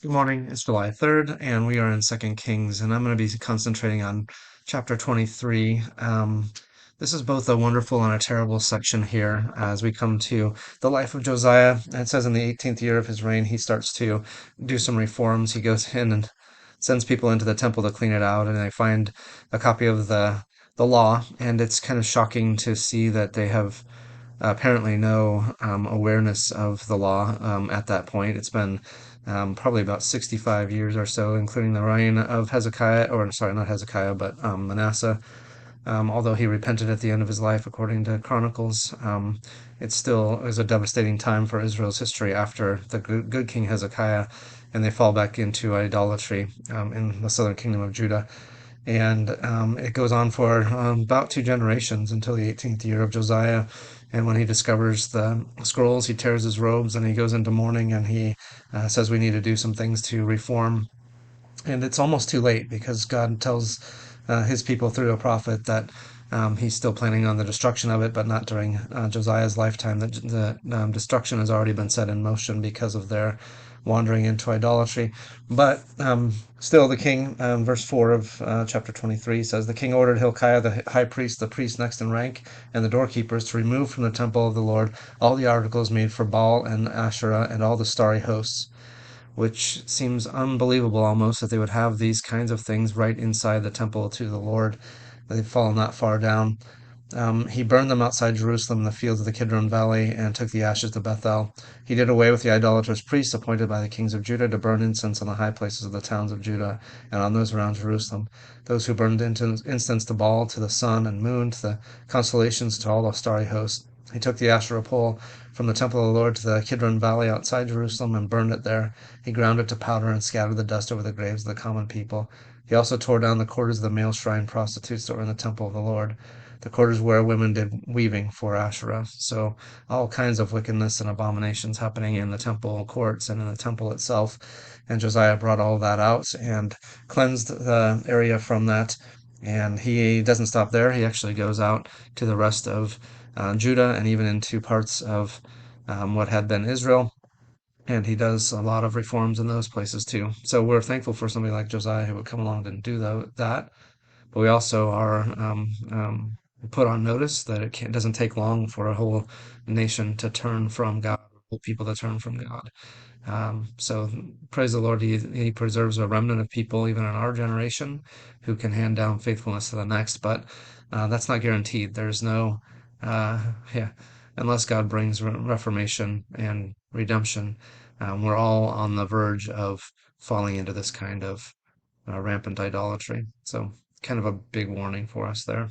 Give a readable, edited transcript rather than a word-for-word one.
Good morning. It's July 3rd, and we are in Second Kings, and I'm going to be concentrating on chapter 23. This is both a wonderful and a terrible section here as we come to the life of Josiah. It says in the 18th year of his reign, he starts to do some reforms. He goes in and sends people into the temple to clean it out, and they find a copy of the law, and it's kind of shocking to see that they have apparently no awareness of the law at that point. It's been probably about 65 years or so, including the reign of Hezekiah, or sorry, not Hezekiah, but Manasseh. Although he repented at the end of his life, according to Chronicles, it still is a devastating time for Israel's history after the good King Hezekiah, and they fall back into idolatry in the southern kingdom of Judah. And it goes on for about two generations until the 18th year of Josiah. And when he discovers the scrolls, he tears his robes and he goes into mourning and he says we need to do some things to reform. And it's almost too late because God tells his people through a prophet that he's still planning on the destruction of it, but not during Josiah's lifetime. That the destruction has already been set in motion because of their wandering into idolatry. But still, the king, verse 4 of chapter 23 says, the king ordered Hilkiah the high priest, the priest next in rank, and the doorkeepers to remove from the temple of the Lord all the articles made for Baal and Asherah and all the starry hosts, which seems unbelievable almost that they would have these kinds of things right inside the temple to the Lord. They've fallen that far down. He burned them outside Jerusalem in the fields of the Kidron Valley and took the ashes to Bethel. He did away with the idolatrous priests appointed by the kings of Judah to burn incense on the high places of the towns of Judah and on those around Jerusalem. Those who burned incense to Baal, to the sun and moon, to the constellations, to all the starry hosts. He took the Asherah pole from the temple of the Lord to the Kidron Valley outside Jerusalem and burned it there. He ground it to powder and scattered the dust over the graves of the common people. He also tore down the quarters of the male shrine prostitutes that were in the temple of the Lord, the quarters where women did weaving for Asherah. So all kinds of wickedness and abominations happening in the temple courts and in the temple itself. And Josiah brought all that out and cleansed the area from that. And he doesn't stop there. He actually goes out to the rest of Judah and even into parts of what had been Israel. And he does a lot of reforms in those places too. So we're thankful for somebody like Josiah who would come along and do that. But we also are put on notice that doesn't take long for a whole nation to turn from God, whole people to turn from God. So praise the Lord, he preserves a remnant of people, even in our generation, who can hand down faithfulness to the next. But that's not guaranteed. There's no, yeah, unless God brings reformation and redemption, we're all on the verge of falling into this kind of rampant idolatry. So kind of a big warning for us there.